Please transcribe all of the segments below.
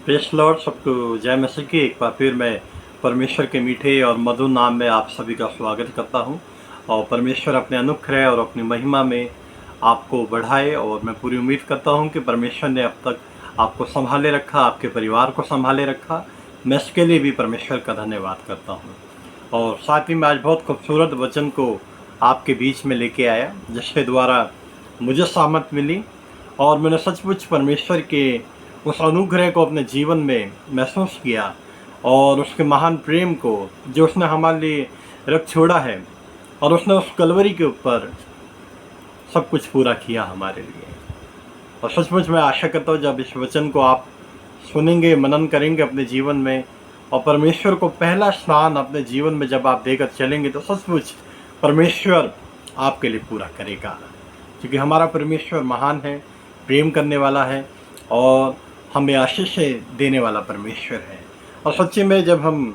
Press Lord, सबको जय मसीह की। एक बार फिर मैं परमेश्वर के मीठे और मधुर नाम में आप सभी का स्वागत करता हूं। और परमेश्वर अपने अनुग्रह और अपनी महिमा में आपको बढ़ाए। और मैं पूरी उम्मीद करता हूं कि परमेश्वर ने अब तक आपको संभाले रखा, आपके परिवार को संभाले रखा। मैं इसके लिए भी परमेश्वर का धन्यवाद करता हूं। और साथ ही मैं आज बहुत खूबसूरत वचन को आपके बीच में लेके आया, जिसके द्वारा मुझे सामर्थ मिली और मैंने सचमुच परमेश्वर के उस अनुग्रह को अपने जीवन में महसूस किया और उसके महान प्रेम को जो उसने हमारे लिए रख छोड़ा है। और उसने उस कलवरी के ऊपर सब कुछ पूरा किया हमारे लिए। और सचमुच मैं आशा करता हूँ जब इस वचन को आप सुनेंगे, मनन करेंगे अपने जीवन में, और परमेश्वर को पहला स्थान अपने जीवन में जब आप देकर चलेंगे, तो सचमुच परमेश्वर आपके लिए पूरा करेगा। क्योंकि हमारा परमेश्वर महान है, प्रेम करने वाला है और हमें आशीषें देने वाला परमेश्वर है। और सच्ची में जब हम,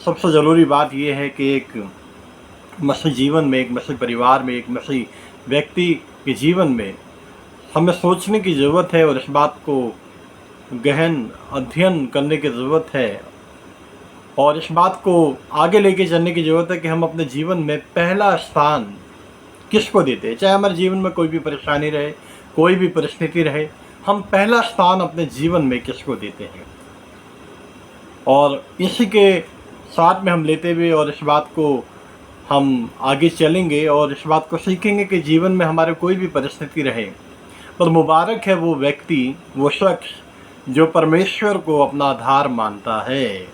सबसे ज़रूरी बात यह है कि एक मसीह जीवन में, एक मसीह परिवार में, एक मसीह व्यक्ति के जीवन में हमें सोचने की ज़रूरत है और इस बात को गहन अध्ययन करने की ज़रूरत है और इस बात को आगे लेके चलने की ज़रूरत है कि हम अपने जीवन में पहला स्थान किसको देते हैं। चाहे हमारे जीवन में कोई भी परेशानी रहे, कोई भी परिस्थिति रहे, हम पहला स्थान अपने जीवन में किसको देते हैं। और इसी के साथ में हम लेते हुए और इस बात को हम आगे चलेंगे और इस बात को सीखेंगे कि जीवन में हमारे कोई भी परिस्थिति रहे, पर मुबारक है वो व्यक्ति, वो शख्स जो परमेश्वर को अपना आधार मानता है।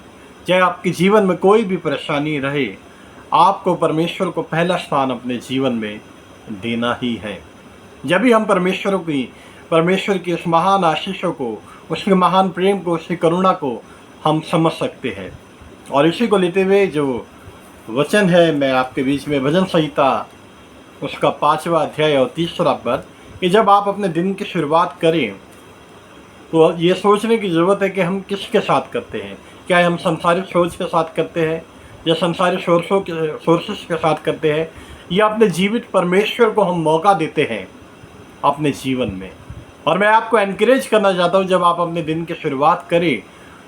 चाहे आपके जीवन में कोई भी परेशानी रहे, आपको परमेश्वर को पहला स्थान अपने जीवन में देना ही है। जब भी हम परमेश्वर की उस महान आशीषों को, उसके महान प्रेम को, उसकी करुणा को हम समझ सकते हैं। और इसी को लेते हुए जो वचन है मैं आपके बीच में, भजन संहिता उसका 5वां अध्याय और 3रा पद, कि जब आप अपने दिन की शुरुआत करें तो ये सोचने की ज़रूरत है कि हम किसके साथ करते हैं। क्या हम संसारिक सोच के साथ करते हैं, या संसारिक सोर्सेस के साथ करते हैं, या अपने जीवित परमेश्वर को हम मौका देते हैं अपने जीवन में। और मैं आपको एनकरेज करना चाहता हूँ, जब आप अपने दिन की शुरुआत करें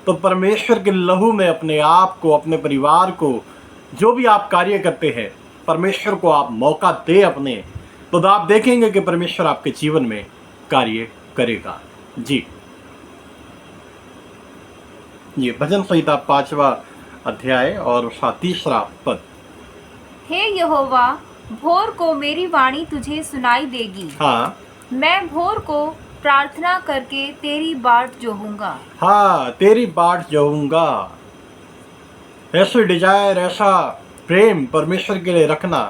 तो परमेश्वर के लहू में अपने आप को, अपने परिवार को, जो भी आप कार्य करते हैं, परमेश्वर को आप मौका दें अपने, तो आप देखेंगे कि परमेश्वर आपके जीवन में कार्य करेगा। जी, ये भजन संहिता 5वां अध्याय और उसका 3रा पद। हे यहोवा, भोर को मेरी वाणी तुझे सुनाई देगी। हाँ, मैं भोर को प्रार्थना करके तेरी बाट जोहूंगा। हाँ, तेरी बाट जोहूंगा। ऐसे डिजायर, ऐसा प्रेम परमेश्वर के लिए रखना,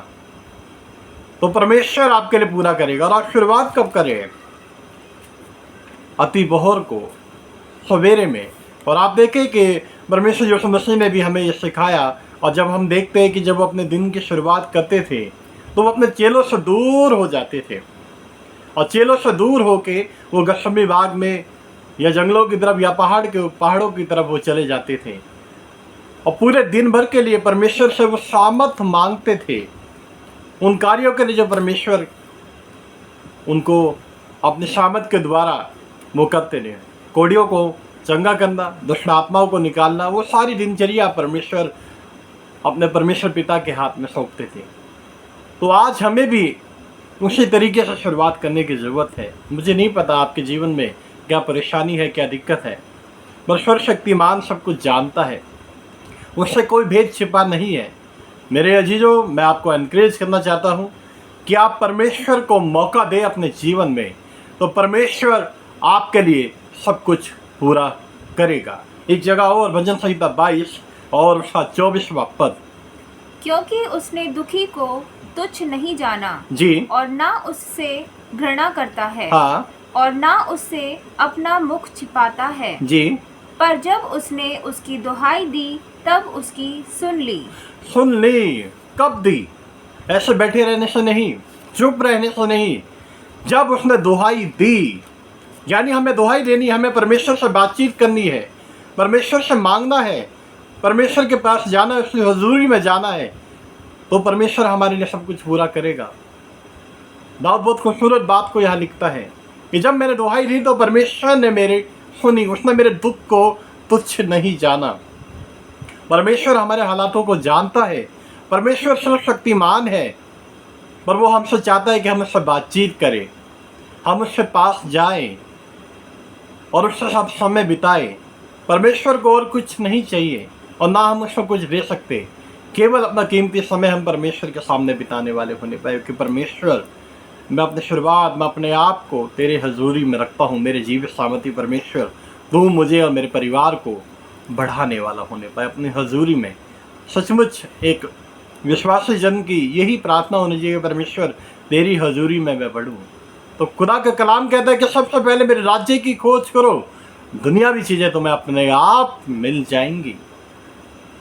तो परमेश्वर आपके लिए पूरा करेगा। और आप शुरुआत कब करें? अति बहोर को, सवेरे में। और आप देखें कि परमेश्वर यीशु मसीह ने भी हमें ये सिखाया। और जब हम देखते हैं कि जब वो अपने दिन की शुरुआत करते थे तो वो अपने चेलों से दूर हो जाते थे, और चेलों से दूर होके वो गशमी बाग में या जंगलों की तरफ या पहाड़ों की तरफ वो चले जाते थे, और पूरे दिन भर के लिए परमेश्वर से वो सामर्थ मांगते थे उन कार्यों के लिए जो परमेश्वर उनको अपने सामर्थ के द्वारा वो करते थे। कोड़ियों को चंगा करना, दुष्ट आत्माओं को निकालना, वो सारी दिनचर्या परमेश्वर अपने परमेश्वर पिता के हाथ में सौंपते थे। तो आज हमें भी उसी तरीके से शुरुआत करने की ज़रूरत है। मुझे नहीं पता आपके जीवन में क्या परेशानी है, क्या दिक्कत है, पर सर्वशक्तिमान सब कुछ जानता है, उससे कोई भेद छिपा नहीं है। मेरे अजीजों, मैं आपको एनकरेज करना चाहता हूँ कि आप परमेश्वर को मौका दें अपने जीवन में, तो परमेश्वर आपके लिए सब कुछ पूरा करेगा। एक जगह और, भजन संहिता 22 और उसका 24वां पद। क्योंकि उसने दुखी को तुच्छ नहीं जाना जी, और ना उससे घृणा करता है। हाँ, और ना उससे अपना मुख छिपाता है। जी, पर जब उसने उसकी दुहाई दी तब उसकी सुन ली। सुन ली। कब दी? ऐसे बैठे रहने से नहीं, चुप रहने से नहीं। जब उसने दुहाई दी, यानी हमें दुहाई देनी, हमें परमेश्वर से बातचीत करनी है, परमेश्वर से मांगना है, परमेश्वर के पास जाना है, उसकी हजूरी में जाना है, तो परमेश्वर हमारे लिए सब कुछ पूरा करेगा। दाऊद बहुत खूबसूरत बात को यहाँ लिखता है कि जब मैंने दुहाई दी तो परमेश्वर ने मेरे सुनी, उसने मेरे दुख को तुच्छ नहीं जाना। परमेश्वर हमारे हालातों को जानता है। परमेश्वर सर्वशक्तिमान है, पर वो हमसे चाहता है कि हम उससे बातचीत करें, हम उसके पास जाएं और उसके साथ समय बिताएं। परमेश्वर को और कुछ नहीं चाहिए और ना हम उसको कुछ दे सकते। केवल अपना कीमती समय हम परमेश्वर के सामने बिताने वाले होने पाए कि परमेश्वर, मैं अपनी शुरुआत में अपने आप को तेरे हजूरी में रखता हूँ। मेरे जीवित सामर्थी परमेश्वर, तू मुझे और मेरे परिवार को बढ़ाने वाला होने पाए अपनी हजूरी में। सचमुच एक विश्वासी जन की यही प्रार्थना होनी चाहिए, परमेश्वर तेरी हजूरी में मैं बढ़ूँ। तो खुदा का कलाम कहता है कि सबसे पहले मेरे राज्य की खोज करो, दुनियावी चीज़ें तुम्हें अपने आप मिल जाएंगी।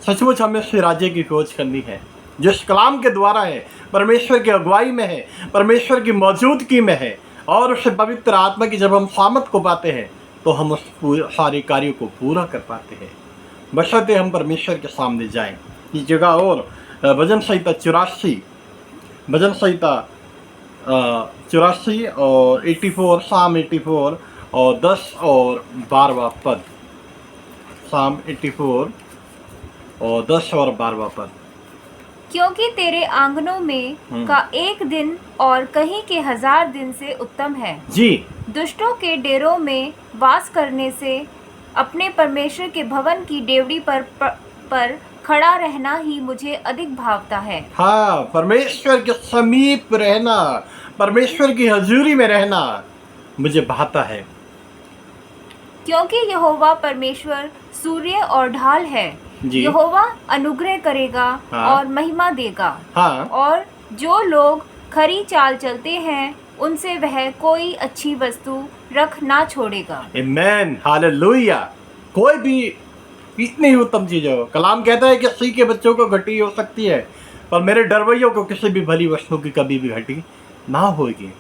सचमुच हमें उस राज्य की खोज करनी है जो इस कलाम के द्वारा है, परमेश्वर की अगुवाई में है, परमेश्वर की मौजूदगी में है। और उस पवित्र आत्मा की जब हम सामत को पाते हैं तो हम उस सारे कार्यों को पूरा कर पाते हैं, बशर्ते हम परमेश्वर के सामने जाएं। इस जगह और भजन संहिता 84, भजन संहिता 84 और 84, साम 84 और 10 और 12वां पद। साम 84 और 10 और 12वां पद। क्योंकि तेरे आंगनों में का एक दिन और कहीं के 1000 दिन से उत्तम है। जी, दुष्टों के डेरों में वास करने से अपने परमेश्वर के भवन की डेवड़ी पर खड़ा रहना ही मुझे अधिक भावता है। हाँ, परमेश्वर के समीप रहना, परमेश्वर की हजूरी में रहना मुझे भाता है। क्योंकि यहोवा परमेश्वर सूर्य और ढाल है। जी। यहोवा अनुग्रह करेगा हाँ। और महिमा देगा। हाँ, और जो लोग खरी चाल चलते हैं उनसे वह कोई अच्छी वस्तु रख ना छोड़ेगा। आमेन, हालेलुया। कोई भी इतनी ही उत्तम चीज हो। कलाम कहता है कि सी के बच्चों को घटी हो सकती है, पर मेरे डरवैयों को किसी भी भली वस्तु की कभी भी घटी ना होगी।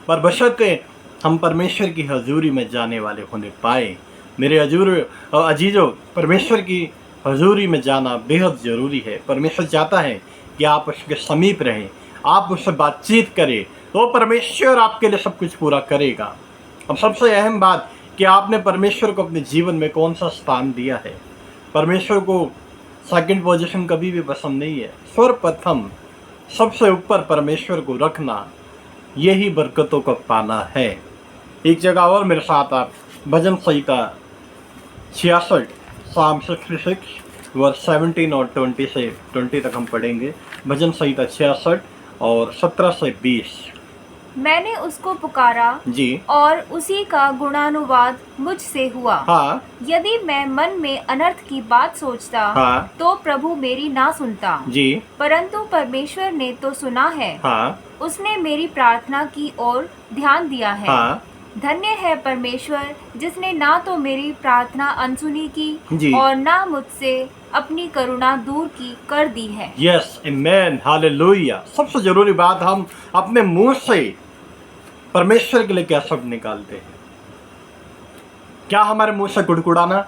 पर बशर्ते हम परमेश्वर की हजूरी में जाने वाले होने पाए। मेरे अजीजों, परमेश्वर की हजूरी में जाना बेहद ज़रूरी है। परमेश्वर चाहता है कि आप उसके समीप रहें, आप उससे बातचीत करें, तो परमेश्वर आपके लिए सब कुछ पूरा करेगा। अब सबसे अहम बात कि आपने परमेश्वर को अपने जीवन में कौन सा स्थान दिया है। परमेश्वर को सेकंड पोजीशन कभी भी पसंद नहीं है। सर्वप्रथम सबसे ऊपर परमेश्वर को रखना, यही बरकतों को पाना है। एक जगह और मेरे साथ आप भजन संहिता 66, साम 66 वर्स 17 और 20 से 20 तक हम पढ़ेंगे। भजन संहिता 66 और 17 से 20। मैंने उसको पुकारा जी, और उसी का गुणानुवाद मुझसे हुआ। हाँ, यदि मैं मन में अनर्थ की बात सोचता हाँ, तो प्रभु मेरी ना सुनता। जी, परंतु परमेश्वर ने तो सुना है। हाँ, उसने मेरी प्रार्थना की ओर ध्यान दिया है। हाँ, धन्य है परमेश्वर जिसने ना तो मेरी प्रार्थना अनसुनी जी। की और ना मुझसे अपनी करुणा दूर की कर दी है। यस, आमेन, हालेलुया। सबसे जरूरी बात, हम अपने मुंह से परमेश्वर के लिए क्या शब्द निकालते हैं। क्या हमारे मुंह से कुड़कुड़ाना,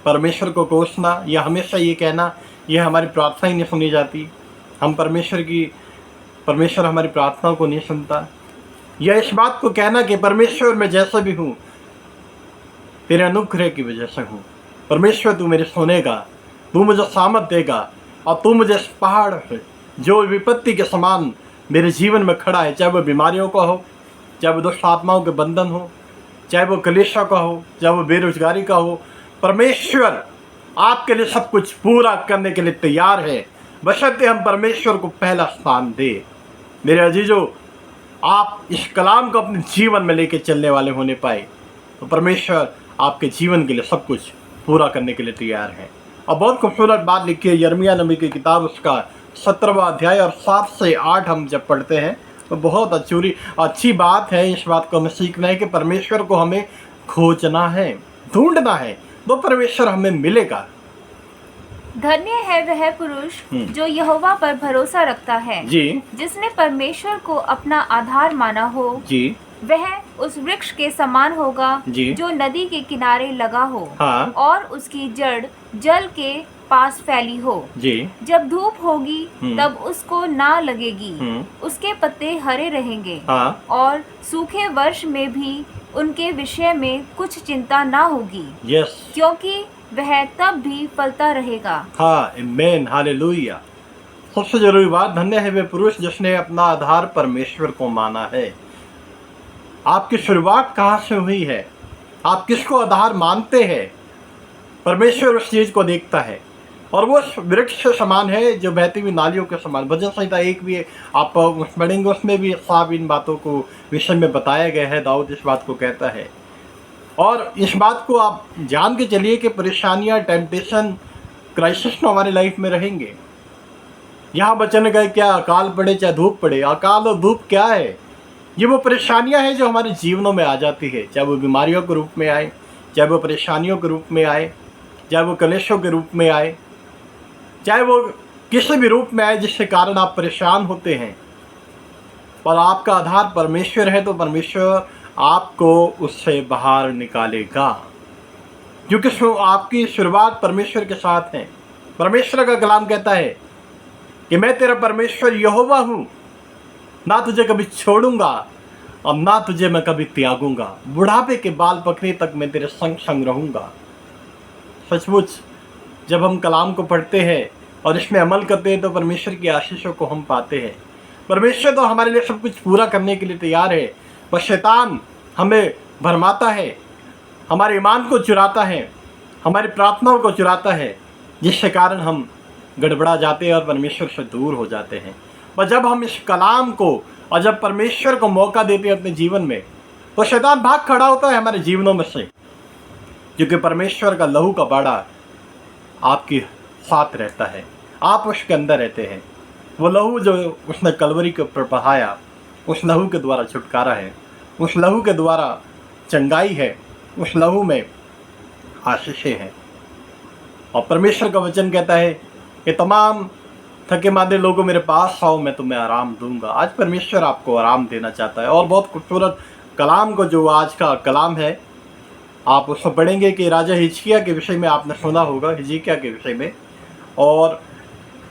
परमेश्वर को कोसना, या हमेशा ये कहना यह हमारी प्रार्थना ही नहीं सुनी जाती, हम परमेश्वर हमारी प्रार्थनाओं को नहीं सुनता, या इस बात को कहना कि परमेश्वर मैं जैसा भी हूँ तेरे अनुग्रह की वजह से हूँ। परमेश्वर तू मेरे सुनेगा, तू मुझे सामर्थ देगा और तू मुझे इस पहाड़ पे जो विपत्ति के समान मेरे जीवन में खड़ा है, चाहे वो बीमारियों का हो, चाहे वो दुष्ट आत्माओं के बंधन हो, चाहे वो कलेशा का हो, चाहे वो बेरोजगारी का हो, परमेश्वर आपके लिए सब कुछ पूरा करने के लिए तैयार है, बशर्ते हम परमेश्वर को पहला स्थान दे। मेरे अजीजों, आप इस कलाम को अपने जीवन में लेके चलने वाले होने पाए तो परमेश्वर आपके जीवन के लिए सब कुछ पूरा करने के लिए तैयार है। और बहुत खूबसूरत बात लिखी है यिर्मयाह नबी की किताब, उसका 17वां अध्याय और 7 से 8 हम जब पढ़ते हैं तो बहुत अच्छी बात है। इस बात को हमें सीखना है कि परमेश्वर को हमें खोजना है, ढूंढना है, तो परमेश्वर हमें मिलेगा। धन्य है वह पुरुष जो यहोवा पर भरोसा रखता है, जी, जिसने परमेश्वर को अपना आधार माना हो। जी, वह उस वृक्ष के समान होगा जी, जो नदी के किनारे लगा हो, हाँ, और उसकी जड़ जल के पास फैली हो। जी। जब धूप होगी हम्म। तब उसको ना लगेगी। हम्म। उसके पत्ते हरे रहेंगे हाँ। और सूखे वर्ष में भी उनके विषय में कुछ चिंता ना होगी, यस। क्योंकि वह तब भी फलता रहेगा। हाँ, आमीन, हालेलुया। सबसे जरूरी बात, धन्य है वे पुरुष जिसने अपना आधार परमेश्वर को माना है। आपकी शुरुआत कहाँ से हुई है? आप किसको आधार मानते हैं? परमेश्वर उस चीज को देखता है और वो उस वृक्ष के समान है जो बहती हुई नालियों के समान। भजन संहिता 1 भी आप पढ़ेंगे, उसमें भी साफ इन बातों को विषय में बताया गया है। दाऊद इस बात को कहता है और इस बात को आप जान के चलिए कि परेशानियां, टेम्पटेशन, क्राइसिस तो हमारी लाइफ में रहेंगे। यहाँ बचने गए क्या, अकाल पड़े चाहे धूप पड़े। अकाल और धूप क्या है? ये वो परेशानियां हैं जो हमारे जीवनों में आ जाती है, चाहे वो बीमारियों के रूप में आए, चाहे वो परेशानियों के रूप में आए, चाहे वो कलेशों के रूप में आए, चाहे वो किसी भी रूप में आए जिसके कारण आप परेशान होते हैं। और आपका आधार परमेश्वर है तो परमेश्वर आपको उससे बाहर निकालेगा, क्योंकि आपकी शुरुआत परमेश्वर के साथ है। परमेश्वर का कलाम कहता है कि मैं तेरा परमेश्वर यहोवा हूँ, ना तुझे कभी छोड़ूंगा और ना तुझे मैं कभी त्यागूंगा। बुढ़ापे के बाल पकने तक मैं तेरे संग संग रहूंगा। सचमुच जब हम कलाम को पढ़ते हैं और इसमें अमल करते हैं तो परमेश्वर की आशीषों को हम पाते हैं। परमेश्वर तो हमारे लिए सब कुछ पूरा करने के लिए तैयार है, पर शैतान हमें भरमाता है, हमारे ईमान को चुराता है, हमारी प्रार्थनाओं को चुराता है, जिसके कारण हम गड़बड़ा जाते हैं और परमेश्वर से दूर हो जाते हैं। पर जब हम इस कलाम को और जब परमेश्वर को मौका देते हैं अपने जीवन में, तो शैतान भाग खड़ा होता है हमारे जीवनों में से, क्योंकि परमेश्वर का लहू का बाड़ा आपके साथ रहता है, आप उसके अंदर रहते हैं। वो लहू जो उसने कलवरी के ऊपर बहाया, उस लहू के द्वारा छुटकारा है, उस लहू के द्वारा चंगाई है, उस लहू में आशीषें हैं। और परमेश्वर का वचन कहता है कि तमाम थके मांदे लोगों मेरे पास आओ, मैं तुम्हें आराम दूंगा। आज परमेश्वर आपको आराम देना चाहता है। और बहुत खूबसूरत कलाम को जो आज का कलाम है, आप उसको पढ़ेंगे कि राजा हिजकिय्याह के विषय में आपने सुना होगा, हिजकिय्याह के विषय में। और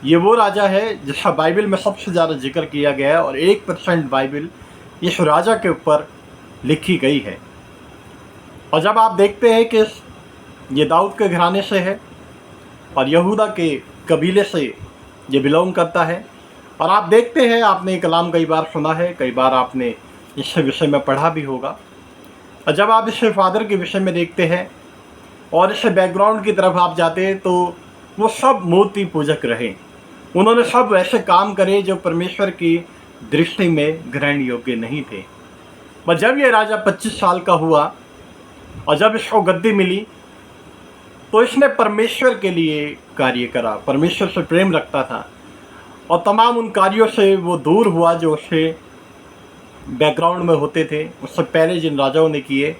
ये वो राजा है जिसका बाइबल में सबसे ज़्यादा जिक्र किया गया है और 1% बाइबल इस राजा के ऊपर लिखी गई है। और जब आप देखते हैं कि ये दाऊद के घराने से है और यहूदा के कबीले से ये बिलोंग करता है, और आप देखते हैं, आपने ये कलाम कई बार सुना है, कई बार आपने इसके विषय में पढ़ा भी होगा। और जब आप इसके फादर के विषय में देखते हैं और इसके बैकग्राउंड की तरफ आप जाते हैं, तो वो सब मूर्ति पूजक रहे। उन्होंने सब ऐसे काम करे जो परमेश्वर की दृष्टि में ग्रहण योग्य नहीं थे। पर जब ये राजा 25 साल का हुआ और जब इसको गद्दी मिली, तो इसने परमेश्वर के लिए कार्य करा, परमेश्वर से प्रेम रखता था और तमाम उन कार्यों से वो दूर हुआ जो उसके बैकग्राउंड में होते थे, उससे पहले जिन राजाओं ने किए,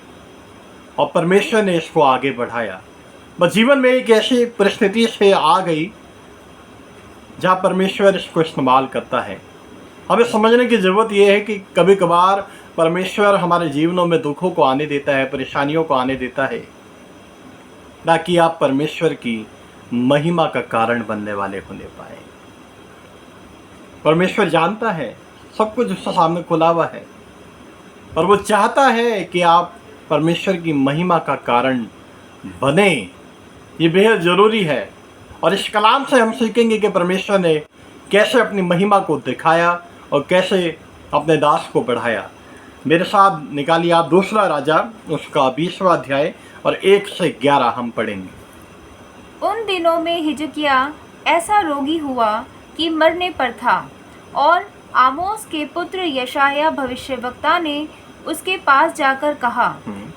और परमेश्वर ने इसको आगे बढ़ाया। बस जीवन में एक ऐसी परिस्थिति से आ गई जहाँ परमेश्वर इसको इस्तेमाल करता है। हमें समझने की ज़रूरत यह है कि कभी कभार परमेश्वर हमारे जीवनों में दुखों को आने देता है, परेशानियों को आने देता है, ताकि आप परमेश्वर की महिमा का कारण बनने वाले होने पाए। परमेश्वर जानता है, सब कुछ उसके सामने खुला हुआ है, और वो चाहता है कि आप परमेश्वर की महिमा का कारण बने। ये बेहद ज़रूरी है। और इस कलाम से हम सीखेंगे कि परमेश्वर ने कैसे अपनी महिमा को दिखाया और कैसे अपने दास को बढ़ाया। मेरे साथ निकालिए आप दूसरा राजा, उसका 20वां अध्याय और 1 से 11 हम पढ़ेंगे। उन दिनों में हिजकिय्याह ऐसा रोगी हुआ कि मरने पर था, और आमोस के पुत्र यशायाह भविष्यवक्ता ने उसके पास जाकर कहा,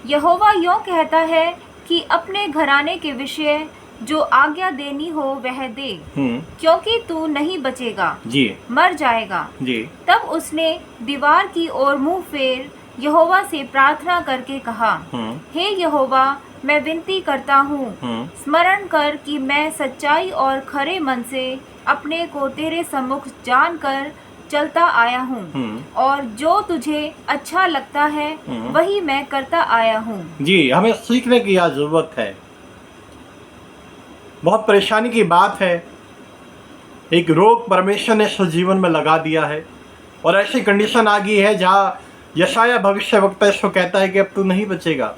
यहोवा यों कहता है कि अपने घराने के विषय जो आज्ञा देनी हो वह दे, क्योंकि तू नहीं बचेगा जी, मर जाएगा जी। तब उसने दीवार की ओर मुंह फेर यहोवा से प्रार्थना करके कहा, हे यहोवा, मैं विनती करता हूँ, स्मरण कर कि मैं सच्चाई और खरे मन से अपने को तेरे सम्मुख जानकर चलता आया हूँ, और जो तुझे अच्छा लगता है वही मैं करता आया हूँ। जी, हमें सीखने की यह जरूरत है। बहुत परेशानी की बात है। एक रोग परमेश्वर ने इस जीवन में लगा दिया है और ऐसी कंडीशन आ गई है जहाँ यशाया भविष्यवक्ता इसको कहता है कि अब तू नहीं बचेगा,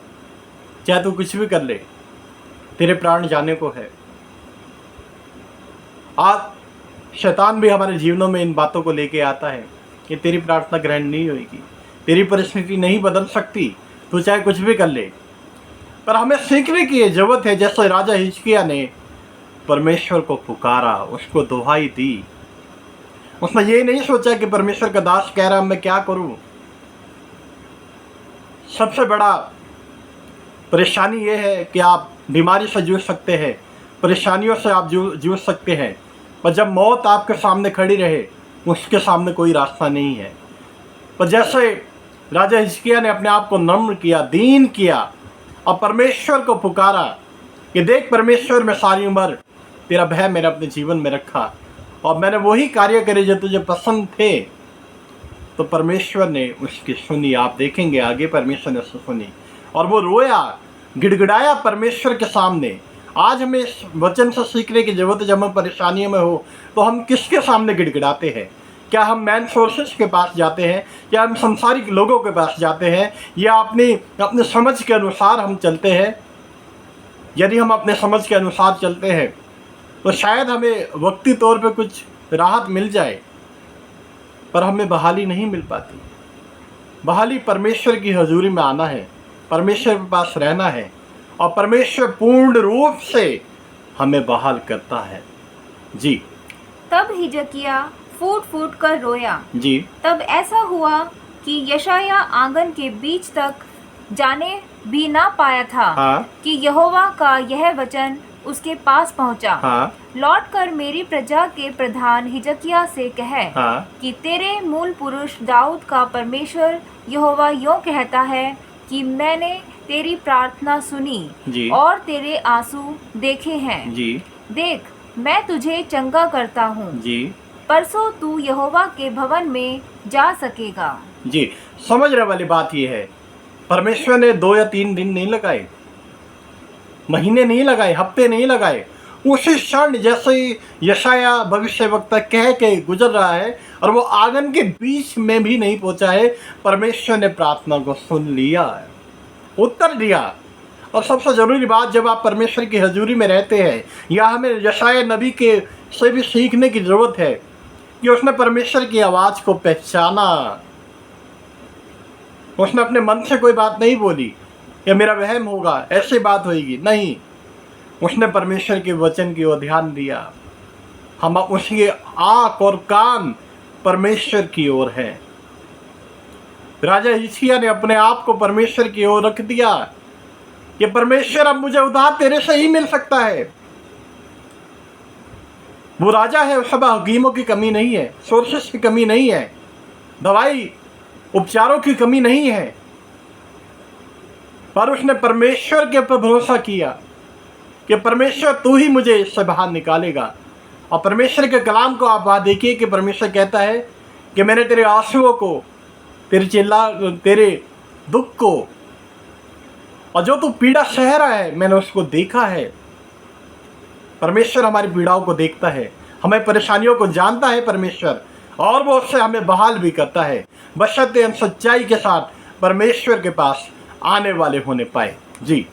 चाहे तू कुछ भी कर ले, तेरे प्राण जाने को है। आज शैतान भी हमारे जीवनों में इन बातों को लेके आता है कि तेरी प्रार्थना ग्रहण नहीं होगी, तेरी परिस्थिति नहीं बदल सकती, तू चाहे कुछ भी कर ले। पर हमें सीखने की जरूरत है, जैसे राजा हिजकिय्याह ने परमेश्वर को पुकारा, उसको दुहाई दी। उसने ये नहीं सोचा कि परमेश्वर का दास कह रहा मैं क्या करूं। सबसे बड़ा परेशानी ये है कि आप बीमारी से जूझ सकते हैं, परेशानियों से आप जूझ सकते हैं, पर जब मौत आपके सामने खड़ी रहे उसके सामने कोई रास्ता नहीं है। पर जैसे राजा हिजकिय्याह ने अपने आप को नम्र किया, दीन किया और परमेश्वर को पुकारा कि देख परमेश्वर, मैं सारी उम्र तेरा भय मैंने अपने जीवन में रखा और मैंने वही कार्य करे जो तुझे पसंद थे, तो परमेश्वर ने उसकी सुनी। आप देखेंगे आगे परमेश्वर ने उसकी सुनी और वो रोया, गिड़गिड़ाया परमेश्वर के सामने। आज हमें इस वचन से सीखने की जरूरत है, जब हम परेशानियों में हो तो हम किसके सामने गिड़गिड़ाते हैं? क्या हम मैन सोर्सेस के पास जाते हैं, या हम संसारिक लोगों के पास जाते हैं, या अपने समझ के अनुसार हम चलते हैं? यदि हम अपने समझ के अनुसार चलते हैं तो शायद हमें वक्ती तौर पे कुछ राहत मिल जाए, पर हमें बहाली नहीं मिल पाती। बहाली परमेश्वर की हजूरी में आना है, परमेश्वर के पास रहना है और परमेश्वर पूर्ण रूप से हमें बहाल करता है। जी। तब हिजकिय्याह फूट फूट कर रोया। जी। तब ऐसा हुआ कि यशायाह आंगन के बीच तक जाने भी ना पाया था। हाँ। कि यहोवा का यह वचन उसके पास पहुंचा। हाँ। लौट कर मेरी प्रजा के प्रधान हिजकिय्याह से कह हाँ। कि तेरे मूल पुरुष दाऊद का परमेश्वर यहोवा यों कहता है कि मैंने तेरी प्रार्थना सुनी जी। और तेरे आंसू देखे हैं। जी। देख, मैं तुझे चंगा करता हूँ। जी। परसों तू यहोवा के भवन में जा सकेगा। जी। समझने वाली बात यह है, परमेश्वर ने 2 या 3 दिन नहीं लगाए, महीने नहीं लगाए, हफ्ते नहीं लगाए। उसी क्षण जैसे ही यशायाह भविष्यवक्ता कह के गुजर रहा है और वो आंगन के बीच में भी नहीं पहुंचा है, परमेश्वर ने प्रार्थना को सुन लिया है, उत्तर दिया। और सबसे ज़रूरी बात, जब आप परमेश्वर की हजूरी में रहते हैं, या हमें यशायाह नबी के से भी सीखने की ज़रूरत है कि उसने परमेश्वर की आवाज़ को पहचाना। उसने अपने मन से कोई बात नहीं बोली कि मेरा वहम होगा, ऐसी बात होगी, नहीं। उसने परमेश्वर के वचन की ओर ध्यान दिया। हम उसकी आँख और कान परमेश्वर की ओर है। राजा हिजकिय्याह ने अपने आप को परमेश्वर की ओर रख दिया कि परमेश्वर, अब मुझे उद्धार तेरे से ही मिल सकता है। वो राजा है, सब हकीमों की कमी नहीं है, सोर्सेस की कमी नहीं है, दवाई उपचारों की कमी नहीं है, पर उसने परमेश्वर के ऊपर भरोसा किया कि परमेश्वर तू ही मुझे इससे बाहर निकालेगा। और परमेश्वर के कलाम को आप वहाँ देखिए कि परमेश्वर कहता है कि मैंने तेरे आंसुओं को, तेरे दुख को, और जो तू पीड़ा सह रहा है, मैंने उसको देखा है। परमेश्वर हमारी पीड़ाओं को देखता है, हमें परेशानियों को जानता है परमेश्वर, और वो उससे हमें बहाल भी करता है, बशर्ते हम सच्चाई के साथ परमेश्वर के पास आने वाले होने पाए। जी।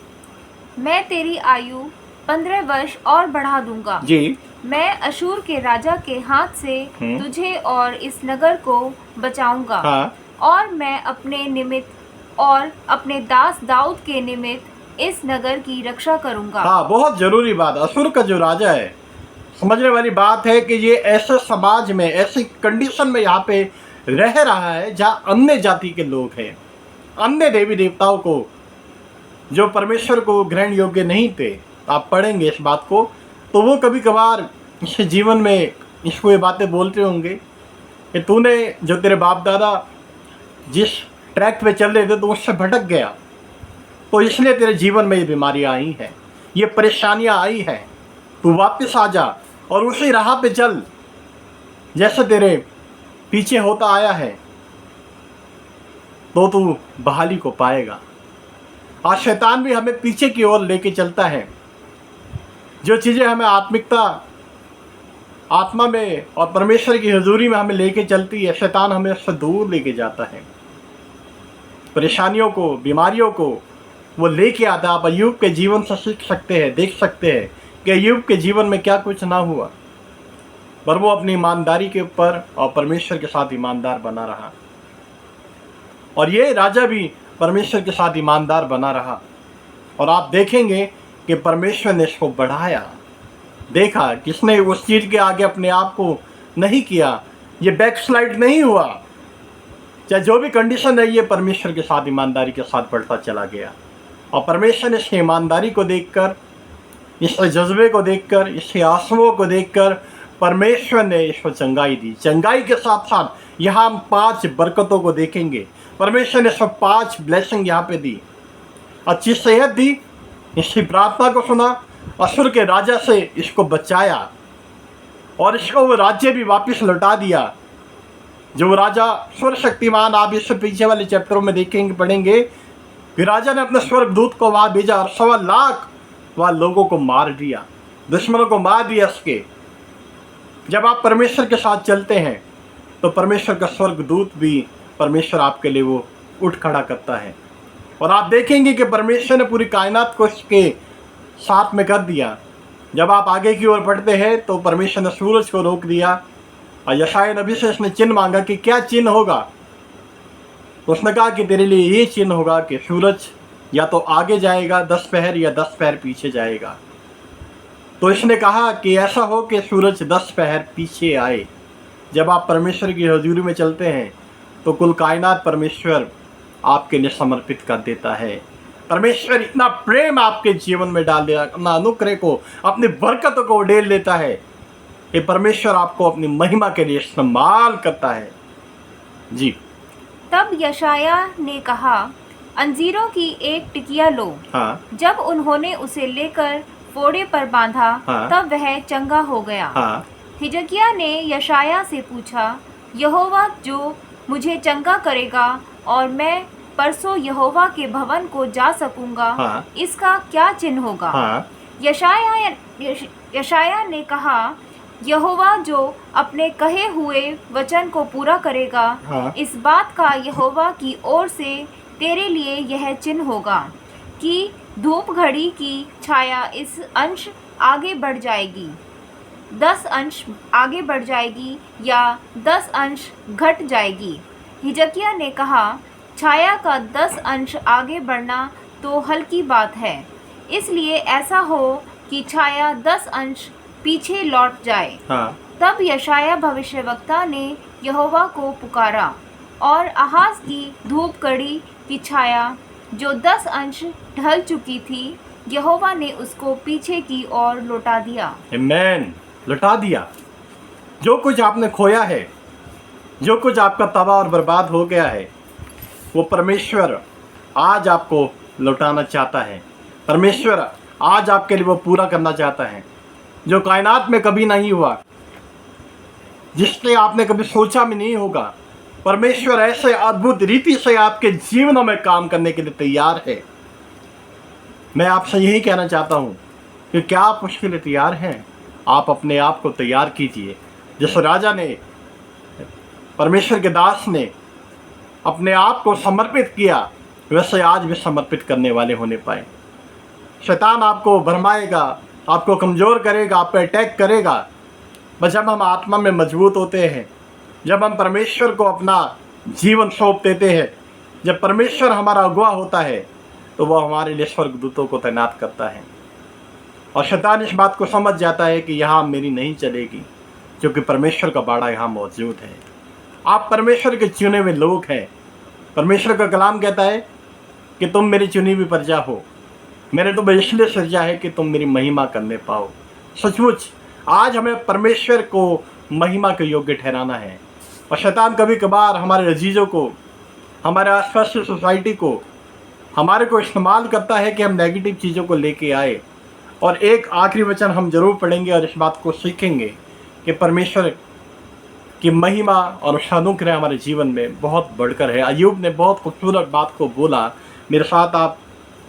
मैं तेरी आयु 15 वर्ष और बढ़ा दूंगा। जी। मैं अशूर के राजा के हाथ से तुझे और इस नगर को बचाऊंगा। हाँ। और मैं अपने निमित्त और अपने दास दाऊद के निमित्त इस नगर की रक्षा करूंगा। हाँ, बहुत जरूरी बात। अशूर का जो राजा है, समझने वाली बात है कि ये ऐसे समाज में, ऐसी कंडीशन में यहाँ पे रह रहा है जहाँ अन्य जाति के लोग हैं, अन्य देवी देवताओं को, जो परमेश्वर को ग्रहण योग्य नहीं थे। आप पढ़ेंगे इस बात को तो वो कभी कभार इस जीवन में इसको ये बातें बोलते होंगे कि तूने, जो तेरे बाप दादा जिस ट्रैक पे चल रहे थे तो उससे भटक गया, तो इसलिए तेरे जीवन में ये बीमारियाँ आई हैं, ये परेशानियाँ आई हैं। तू वापस आ जा और उसी राह पे चल जैसे तेरे पीछे होता आया है, तो तू बहाली को पाएगा। आज शैतान भी हमें पीछे की ओर लेके चलता है जो चीज़ें हमें आत्मा में और परमेश्वर की हजूरी में हमें लेके चलती है, शैतान हमें उससे दूर लेके जाता है। परेशानियों को, बीमारियों को वो लेके आता है। आप अय्यूब के जीवन से सीख सकते हैं, देख सकते हैं कि अय्यूब के जीवन में क्या कुछ ना हुआ, पर वो अपनी ईमानदारी के ऊपर और परमेश्वर के साथ ईमानदार बना रहा। और ये राजा भी परमेश्वर के साथ ईमानदार बना रहा। और आप देखेंगे कि परमेश्वर ने इसको बढ़ाया। देखा किसने उस चीज़ के आगे अपने आप को नहीं किया, ये बैकस्लाइड नहीं हुआ। चाहे जो भी कंडीशन है, ये परमेश्वर के साथ ईमानदारी के साथ बढ़ता चला गया। और परमेश्वर ने इसकी ईमानदारी को देखकर, इसके जज्बे को देखकर, इसके आंसुओं को देखकर परमेश्वर ने इसको चंगाई दी। चंगाई के साथ साथ यहाँ हम 5 बरकतों को देखेंगे। परमेश्वर ने इसको 5 ब्लेसिंग यहाँ पे दी। अच्छी सेहत दी, इसकी प्रार्थना को सुना, असुर के राजा से इसको बचाया और इसको वो राज्य भी वापस लौटा दिया। जो राजा सर्वशक्तिमान, आप इससे पीछे वाले चैप्टरों में देखेंगे, पढ़ेंगे कि राजा ने अपने स्वर्गदूत को वहाँ भेजा और 1.25 लाख वहाँ लोगों को मार दिया, दुश्मनों को मार दिया इसके। जब आप परमेश्वर के साथ चलते हैं तो परमेश्वर का स्वर्गदूत भी परमेश्वर आपके लिए वो उठ खड़ा करता है। और आप देखेंगे कि परमेश्वर ने पूरी कायनात को इसके साथ में कर दिया। जब आप आगे की ओर बढ़ते हैं तो परमेश्वर ने सूरज को रोक दिया और यशायाह नबी से इसने चिन्ह मांगा कि क्या चिन्ह होगा। तो उसने कहा कि तेरे लिए ये चिन्ह होगा कि सूरज या तो आगे जाएगा 10 पहर या 10 पहर पीछे जाएगा। तो इसने कहा कि ऐसा हो कि सूरज 10 पहर पीछे आए। जब आप परमेश्वर की हजूरी में चलते हैं तो कुल कायनात परमेश्वर आपके लिए समर्पित कर देता है। परमेश्वर इतना प्रेम आपके जीवन में डाल देता, अपना अनुग्रह को, अपनी बरकतों को उड़ेल देता है कि परमेश्वर आपको अपनी महिमा के लिए इस्तेमाल करता है। जी। तब यशायाह ने कहा, अंजीरों की एक टिकिया लो। हाँ। जब उन्होंने उसे लेकर फोड़े पर बांधा, हाँ। तब वह चंगा हो गया। हाँ। हिजकिय्याह ने यशायाह से पूछा, यहोवा जो मुझे चंगा करेगा और मैं परसों यहोवा के भवन को जा सकूंगा, हाँ। इसका क्या चिन्ह होगा? हाँ। यशायाह ने कहा, यहोवा जो अपने कहे हुए वचन को पूरा करेगा, हाँ। इस बात का यहोवा की ओर से तेरे लिए यह चिन्ह होगा कि धूप घड़ी की छाया इस अंश आगे बढ़ जाएगी, 10 अंश आगे बढ़ जाएगी या 10 अंश घट जाएगी। हिजकिय्याह ने कहा, छाया का 10 अंश आगे बढ़ना तो हल्की बात है, इसलिए ऐसा हो कि छाया 10 अंश पीछे लौट जाए। हाँ। तब यशायाह भविष्यवक्ता ने यहोवा को पुकारा और आहाज की धूप घड़ी की छाया जो 10 अंश ढल चुकी थी, यहोवा ने उसको पीछे की ओर लौटा दिया। आमीन। लौटा दिया। जो कुछ आपने खोया है, जो कुछ आपका तबाह और बर्बाद हो गया है, वो परमेश्वर आज आपको लौटाना चाहता है। परमेश्वर आज आपके लिए वो पूरा करना चाहता है जो कायनात में कभी नहीं हुआ, जिससे आपने कभी सोचा भी नहीं होगा। परमेश्वर ऐसे अद्भुत रीति से आपके जीवनों में काम करने के लिए तैयार है। मैं आपसे यही कहना चाहता हूँ कि क्या आप उसके लिए तैयार हैं? आप अपने आप को तैयार कीजिए। जिस राजा ने, परमेश्वर के दास ने अपने आप को समर्पित किया, वैसे आज भी समर्पित करने वाले होने पाए। शैतान आपको भरमाएगा, आपको कमज़ोर करेगा, आप पे अटैक करेगा। बस जब हम आत्मा में मजबूत होते हैं, जब हम परमेश्वर को अपना जीवन सौंप देते हैं, जब परमेश्वर हमारा अगुवा होता है, तो वह हमारे लिए स्वर्गदूतों को तैनात करता है। और शैतान इस बात को समझ जाता है कि यहाँ मेरी नहीं चलेगी, क्योंकि परमेश्वर का बाड़ा यहाँ मौजूद है। आप परमेश्वर के चुने हुए लोग हैं। परमेश्वर का कलाम कहता है कि तुम मेरी चुनी हुई प्रजा हो। मैंने तुम्हें इसलिए सृजा है कि तुम मेरी महिमा करने पाओ। सचमुच आज हमें परमेश्वर को महिमा के योग्य ठहराना है। और शैतान कभी कभार हमारे अजीज़ों को, हमारे आसपास की सोसाइटी को, हमारे को इस्तेमाल करता है कि हम नेगेटिव चीज़ों को लेके आए। और एक आखिरी वचन हम जरूर पढ़ेंगे और इस बात को सीखेंगे कि परमेश्वर की महिमा और उसका अनुग्रह हमारे जीवन में बहुत बढ़कर है। अय्यूब ने बहुत खूबसूरत बात को बोला। मेरे साथ आप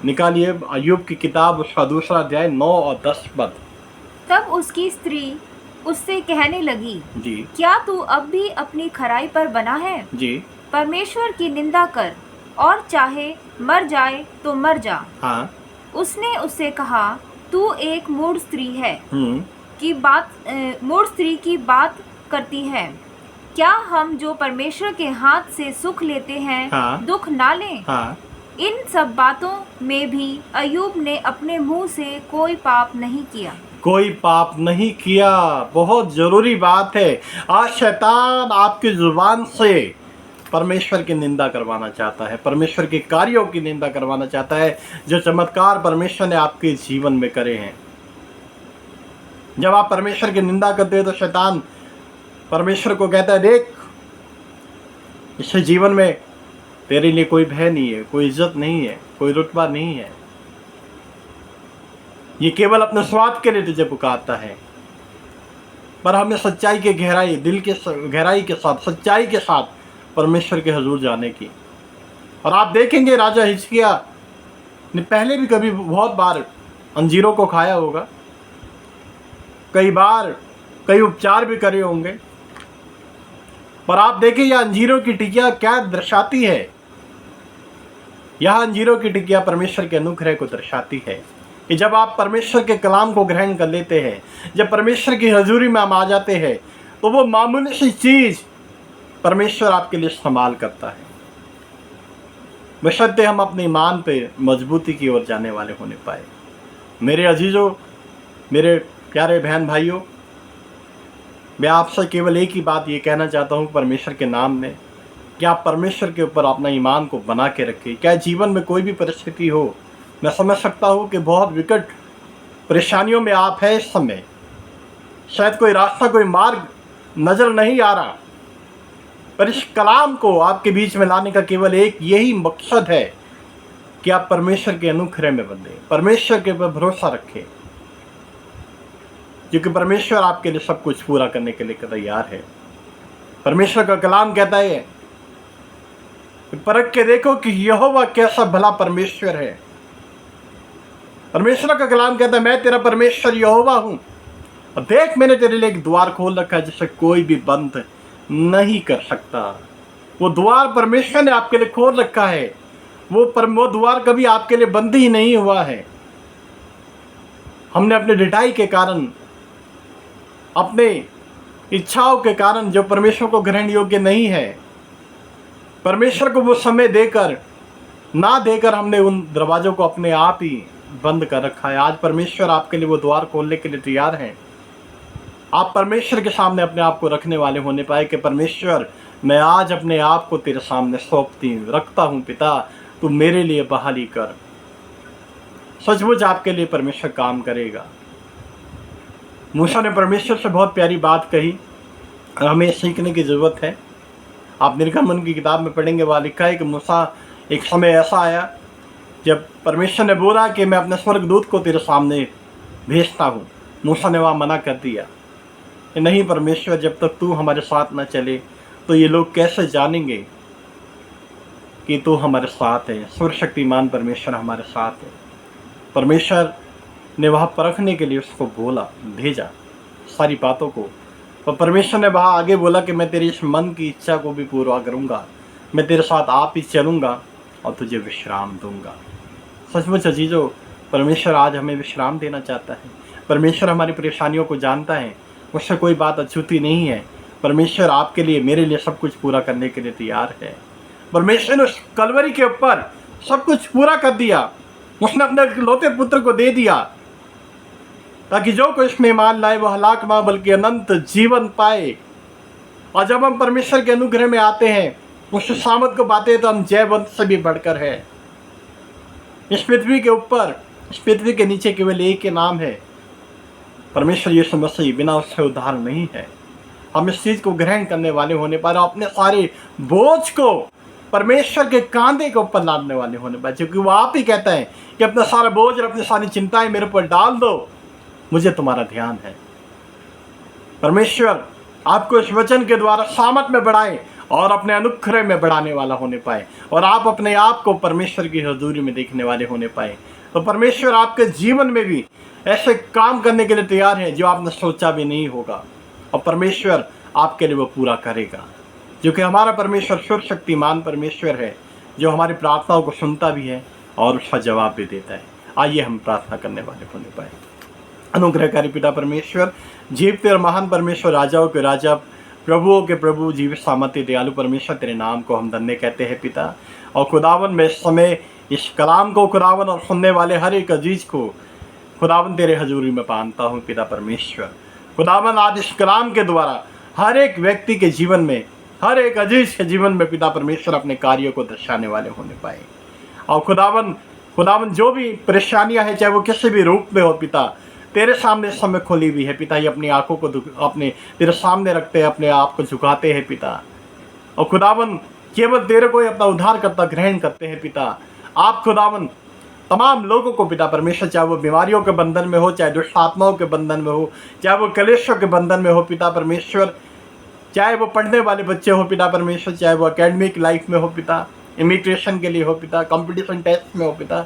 निकालिए अय्यूब की किताब, उसका 2 अध्याय 9 और 10 पद। तब उसकी स्त्री उससे कहने लगी, जी क्या तू अब भी अपनी खराई पर बना है? जी परमेश्वर की निंदा कर और चाहे मर जाए तो मर जा। हाँ उसने उससे कहा, तू एक मूढ़ स्त्री है हम्म मूढ़ स्त्री की बात करती है। क्या हम जो परमेश्वर के हाथ से सुख लेते हैं हाँ। दुख ना लें? हाँ इन सब बातों में भी अय्यूब ने अपने मुंह से कोई पाप नहीं किया। कोई पाप नहीं किया। बहुत जरूरी बात है। आज शैतान आपकी जुबान से परमेश्वर की निंदा करवाना चाहता है, परमेश्वर के कार्यों की निंदा करवाना चाहता है जो चमत्कार परमेश्वर ने आपके जीवन में करे हैं। जब आप परमेश्वर की निंदा करते हो तो शैतान परमेश्वर को कहता है, देख इस जीवन में तेरे लिए कोई भय नहीं है, कोई इज्जत नहीं है, कोई रुतबा नहीं है। ये केवल अपने स्वार्थ के लिए तुझे पुकारता है। पर हमें सच्चाई के गहराई, दिल के गहराई के साथ, सच्चाई के साथ परमेश्वर के हजूर जाने की। और आप देखेंगे राजा हिजकिय्याह ने पहले भी कभी बहुत बार अंजीरों को खाया होगा, कई बार कई उपचार भी करे होंगे, पर आप देखें यह अंजीरों की टिकिया क्या दर्शाती है। यह अंजीरों की टिकिया परमेश्वर के अनुग्रह को दर्शाती है कि जब आप परमेश्वर के कलाम को ग्रहण कर लेते हैं, जब परमेश्वर की हजूरी में हम आ जाते हैं, तो वो मामूली सी चीज़ परमेश्वर आपके लिए इस्तेमाल करता है, बशर्ते हम अपने ईमान पे मजबूती की ओर जाने वाले होने पाए। मेरे अजीज़ों, मेरे प्यारे बहन भाइयों, मैं आपसे केवल एक ही बात ये कहना चाहता हूँ परमेश्वर के नाम में कि आप परमेश्वर के ऊपर अपना ईमान को बना के रखें। क्या जीवन में कोई भी परिस्थिति हो, मैं समझ सकता हूँ कि बहुत विकट परेशानियों में आप हैं इस समय, शायद कोई रास्ता, कोई मार्ग नज़र नहीं आ रहा, पर इस कलाम को आपके बीच में लाने का केवल एक यही मकसद है कि आप परमेश्वर के अनुग्रह में बंधें, परमेश्वर के ऊपर भरोसा रखें, क्योंकि परमेश्वर आपके लिए सब कुछ पूरा करने के लिए तैयार है। परमेश्वर का कलाम कहता है, परख के देखो कि यहोवा कैसा भला परमेश्वर है। परमेश्वर का कलाम कहता है, मैं तेरा परमेश्वर यहोवा हूं, और देख मैंने तेरे लिए एक द्वार खोल रखा है जिसे कोई भी बंद नहीं कर सकता। वो द्वार परमेश्वर ने आपके लिए खोल रखा है, वो द्वार कभी आपके लिए बंद ही नहीं हुआ है। हमने अपने ढिठाई के कारण, अपने इच्छाओं के कारण जो परमेश्वर को ग्रहण योग्य नहीं है, परमेश्वर को वो समय देकर ना देकर हमने उन दरवाज़ों को अपने आप ही बंद कर रखा है। आज परमेश्वर आपके लिए वो द्वार खोलने के लिए तैयार हैं। आप परमेश्वर के सामने अपने आप को रखने वाले होने पाए कि परमेश्वर, मैं आज अपने आप को तेरे सामने सौंपती रखता हूँ पिता, तू मेरे लिए बहाली कर। सचमुच आपके लिए परमेश्वर काम करेगा। मूसा ने परमेश्वर से बहुत प्यारी बात कही, हमें सीखने की ज़रूरत है। आप निर्गमन की किताब में पढ़ेंगे, वहाँ लिखा है कि मूसा, एक समय ऐसा आया जब परमेश्वर ने बोला कि मैं अपने स्वर्गदूत को तेरे सामने भेजता हूँ। मूसा ने वहाँ मना कर दिया कि नहीं परमेश्वर, जब तक तू हमारे साथ न चले तो ये लोग कैसे जानेंगे कि तू हमारे साथ है। सर्वशक्तिमान परमेश्वर हमारे साथ है। परमेश्वर ने वहाँ परखने के लिए उसको बोला, भेजा सारी बातों को। और परमेश्वर ने वहाँ आगे बोला कि मैं तेरी इस मन की इच्छा को भी पूरा करूँगा, मैं तेरे साथ आप ही चलूँगा और तुझे विश्राम दूँगा। सचमुच अजीजों, परमेश्वर आज हमें विश्राम देना चाहता है। परमेश्वर हमारी परेशानियों को जानता है, उससे कोई बात अछूती नहीं है। परमेश्वर आपके लिए, मेरे लिए सब कुछ पूरा करने के लिए तैयार है। परमेश्वर ने उस कलवरी के ऊपर सब कुछ पूरा कर दिया। उसने अपने इकलौते पुत्र को दे दिया ताकि जो कोई इसमें ईमान लाए वो हलाक ना बल्कि अनंत जीवन पाए। और जब हम परमेश्वर के अनुग्रह में आते हैं, उस सामत को पाते हैं, तो हम जयवंत से भी बढ़कर है। इस पृथ्वी के ऊपर, इस पृथ्वी के नीचे केवल एक ही नाम है, परमेश्वर यीशु मसीह। बिना उससे उद्धार नहीं है। हम इस चीज़ को ग्रहण करने वाले होने पर अपने सारे बोझ को परमेश्वर के कांधे के ऊपर लादने वाले होने पर, क्योंकि वो आप ही कहता है कि अपना सारा बोझ और अपनी सारी चिंताएं मेरे ऊपर डाल दो, मुझे तुम्हारा ध्यान है। परमेश्वर आपको इस वचन के द्वारा सामत में बढ़ाए और अपने अनुग्रह में बढ़ाने वाला होने पाए, और आप अपने आप को परमेश्वर की हजूरी में देखने वाले होने पाए। तो परमेश्वर आपके जीवन में भी ऐसे काम करने के लिए तैयार है जो आपने सोचा भी नहीं होगा, और परमेश्वर आपके लिए वो पूरा करेगा, क्योंकि हमारा परमेश्वर सर्वशक्तिमान परमेश्वर है जो हमारी प्रार्थनाओं को सुनता भी है और उसका जवाब भी देता है। आइए हम प्रार्थना करने वाले होने पाए। अनुग्रहकारी पिता परमेश्वर, जीवते और महान परमेश्वर, राजाओं के राजा, प्रभुओं के प्रभु, जीवित सामर्थ्य दयालु परमेश्वर, तेरे नाम को हम धन्य कहते हैं पिता। और खुदावन में इस समय इस कलाम को खुदावन और सुनने वाले हर एक अजीज को खुदावन तेरे हजूरी में पानता हूँ पिता परमेश्वर। खुदावन आज इस कलाम के द्वारा हर एक व्यक्ति के जीवन में, हर एक अजीज के जीवन में पिता परमेश्वर अपने कार्यों को दर्शाने वाले होने पाए। और खुदावन जो भी परेशानियां हैं, चाहे वो किसी भी रूप में हो पिता, तेरे सामने इस समय खोली हुई है पिता। ये अपनी आंखों को अपने तेरे सामने रखते हैं, अपने आप को झुकाते हैं पिता। और खुदावन केवल तेरे को ही अपना उद्धार करता ग्रहण करते हैं पिता। आप खुदावन तमाम लोगों को पिता परमेश्वर, चाहे वो बीमारियों के बंधन में हो, चाहे दुष्ट आत्माओं के बंधन में हो, चाहे वो कलेशों के बंधन में हो पिता परमेश्वर, चाहे वो पढ़ने वाले बच्चे हो पिता परमेश्वर, चाहे वो एकेडमिक लाइफ में हो पिता, इमिग्रेशन के लिए हो पिता, कंपटीशन टेस्ट में हो पिता,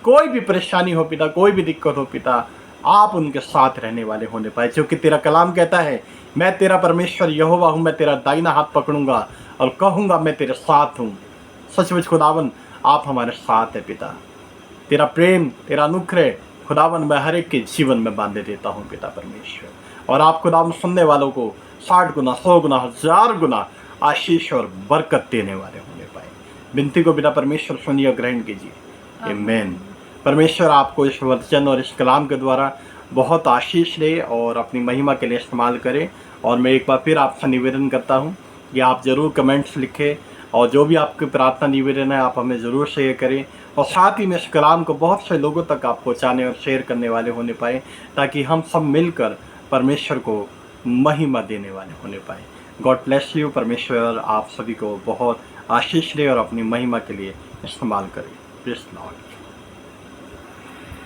कोई भी परेशानी हो पिता, कोई भी दिक्कत हो पिता, आप उनके साथ रहने वाले होने पाए। क्योंकि तेरा कलाम कहता है, मैं तेरा परमेश्वर यहोवा हूँ, मैं तेरा दाहिना हाथ पकड़ूंगा और कहूँगा मैं तेरे साथ हूँ। सचमुच खुदावन आप हमारे साथ है पिता। तेरा प्रेम, तेरा अनुग्रह खुदावन मैं हर एक के जीवन में बांधे देता हूँ पिता परमेश्वर। और आप खुदावन सुनने वालों को 60 गुना, 100 गुना, 1000 गुना आशीष और बरकत देने वाले होने पाए। विनती को पिता परमेश्वर सुनिए और ग्रहण कीजिए। आमीन। परमेश्वर आपको इस वचन और इस कलाम के द्वारा बहुत आशीष दे और अपनी महिमा के लिए इस्तेमाल करे। और मैं एक बार फिर आपसे निवेदन करता हूँ कि आप ज़रूर कमेंट्स लिखें, और जो भी आपकी प्रार्थना निवेदन है आप हमें ज़रूर शेयर करें, और साथ ही में इस कलाम को बहुत से लोगों तक आप पहुँचाने और शेयर करने वाले होने पाए, ताकि हम सब मिलकर परमेश्वर को महिमा देने वाले होने पाए। God bless you. परमेश्वर आप सभी को बहुत आशीष दे और अपनी महिमा के लिए इस्तेमाल करें। Praise the Lord.